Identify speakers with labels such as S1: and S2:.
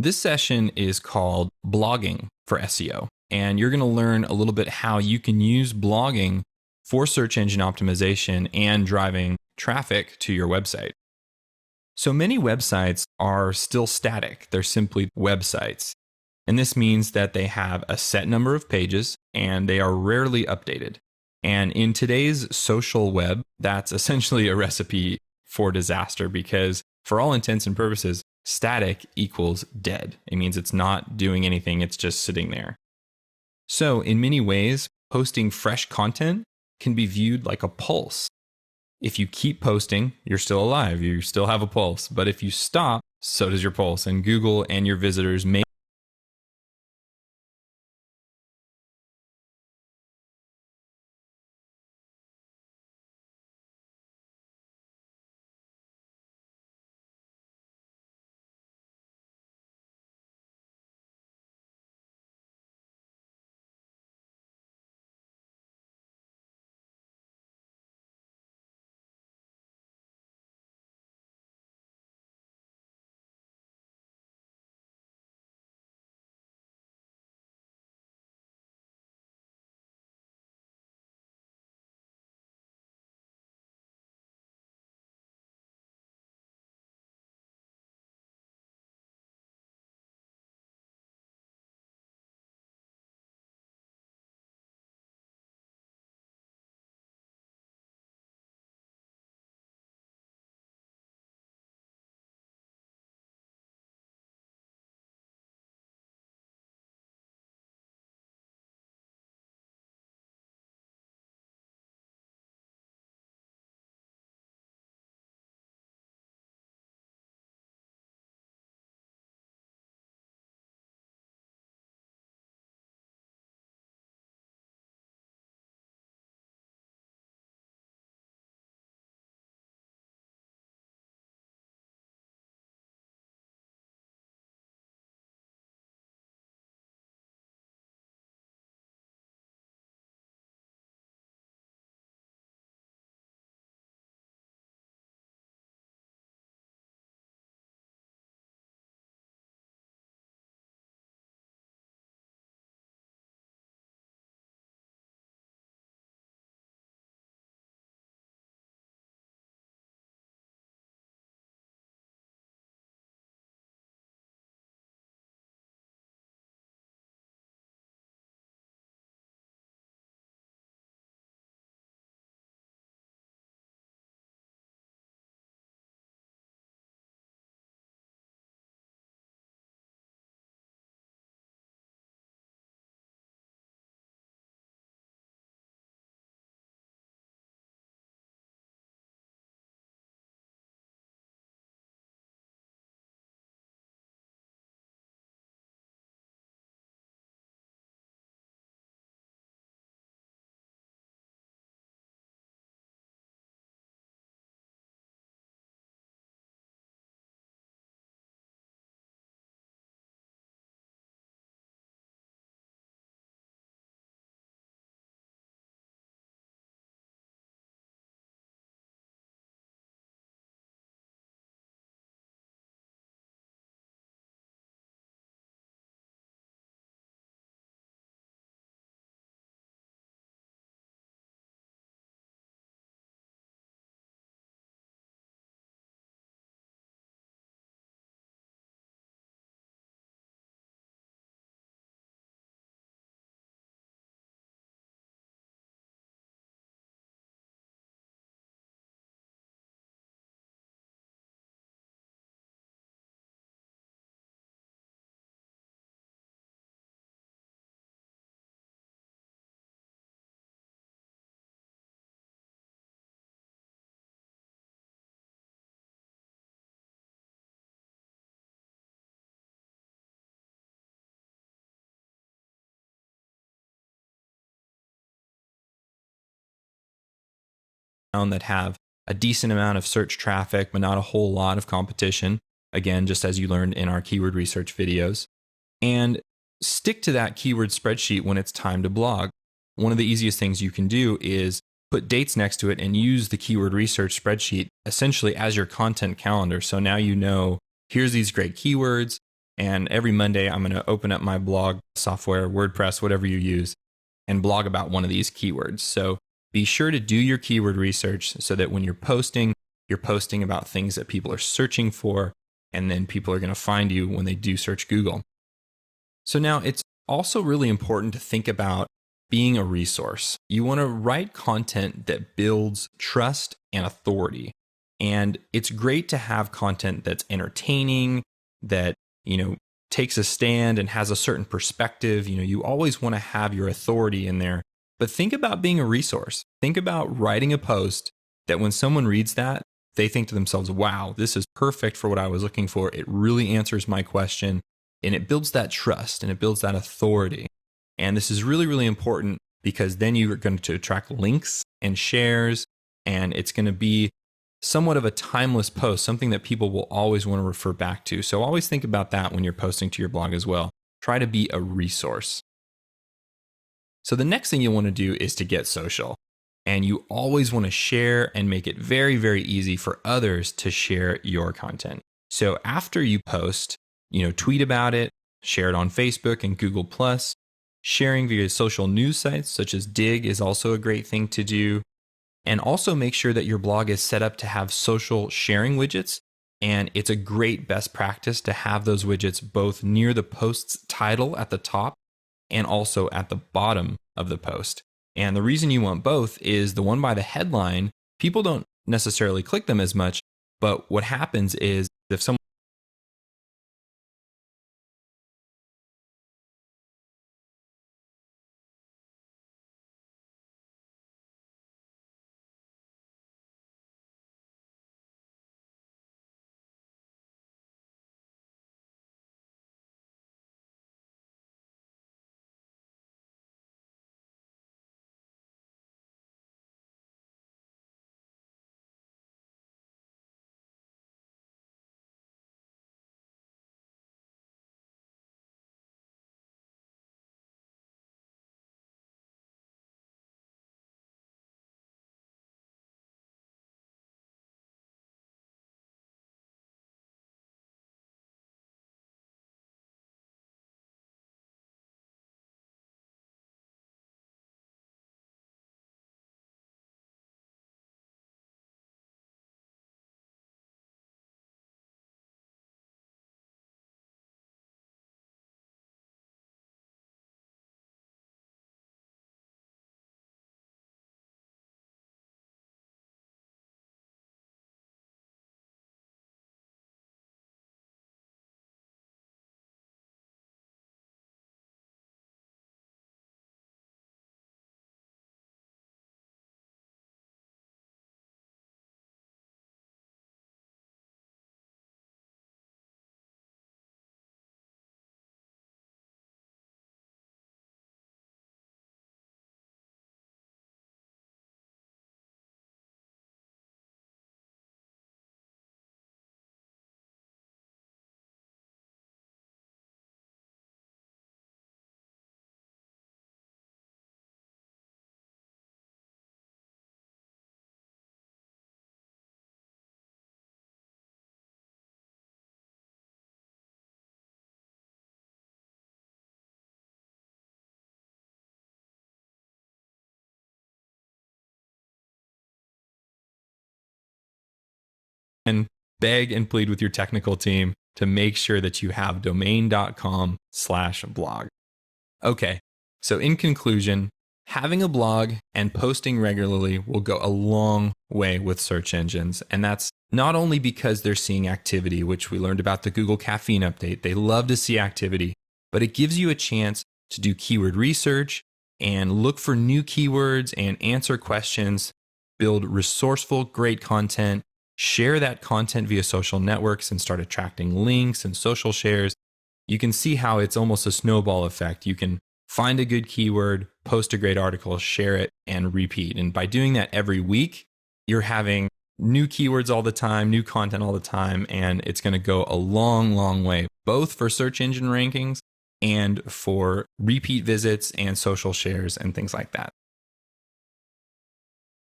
S1: This session is called Blogging for SEO, and you're going to learn a little bit how you can use blogging for search engine optimization and driving traffic to your website. So many websites are still static. They're simply websites. And this means that they have a set number of pages and they are rarely updated. And in today's social web, that's essentially a recipe for disaster because for all intents and purposes, static equals dead. It means it's not doing anything, it's just sitting there. So in many ways, posting fresh content can be viewed like a pulse. If you keep posting, you're still alive, you still have a pulse. But if you stop, so does your pulse. And Google and your visitors may that have a decent amount of search traffic, but not a whole lot of competition. Again, just as you learned in our keyword research videos. And stick to that keyword spreadsheet when it's time to blog. One of the easiest things you can do is put dates next to it and use the keyword research spreadsheet essentially as your content calendar. So now you know, here's these great keywords. And every Monday, I'm going to open up my blog software, WordPress, whatever you use, and blog about one of these keywords. So be sure to do your keyword research so that when you're posting about things that people are searching for, and then people are going to find you when they do search Google. So now it's also really important to think about being a resource. You want to write content that builds trust and authority. And it's great to have content that's entertaining, that, takes a stand and has a certain perspective. You always want to have your authority in there. But think about being a resource. Think about writing a post that when someone reads that, they think to themselves, wow, this is perfect for what I was looking for. It really answers my question. And it builds that trust and it builds that authority. And this is really, really important because then you're going to attract links and shares, and it's going to be somewhat of a timeless post, something that people will always want to refer back to. So always think about that when you're posting to your blog as well. Try to be a resource. So the next thing you want to do is to get social. And you always want to share and make it very, very easy for others to share your content. So after you post, tweet about it, share it on Facebook and Google+. Sharing via social news sites such as Dig is also a great thing to do. And also make sure that your blog is set up to have social sharing widgets. And it's a great best practice to have those widgets both near the post's title at the top and also at the bottom of the post. And the reason you want both is the one by the headline, people don't necessarily click them as much, but what happens is if someone and beg and plead with your technical team to make sure that you have domain.com/blog. Okay, so in conclusion, having a blog and posting regularly will go a long way with search engines. And that's not only because they're seeing activity, which we learned about the Google Caffeine update. They love to see activity, but it gives you a chance to do keyword research and look for new keywords and answer questions, build resourceful, great content, share that content via social networks and start attracting links and social shares. You can see how it's almost a snowball effect. You can find a good keyword, post a great article, share it, and repeat. And by doing that every week, you're having new keywords all the time, new content all the time, and it's going to go a long, long way, both for search engine rankings and for repeat visits and social shares and things like that.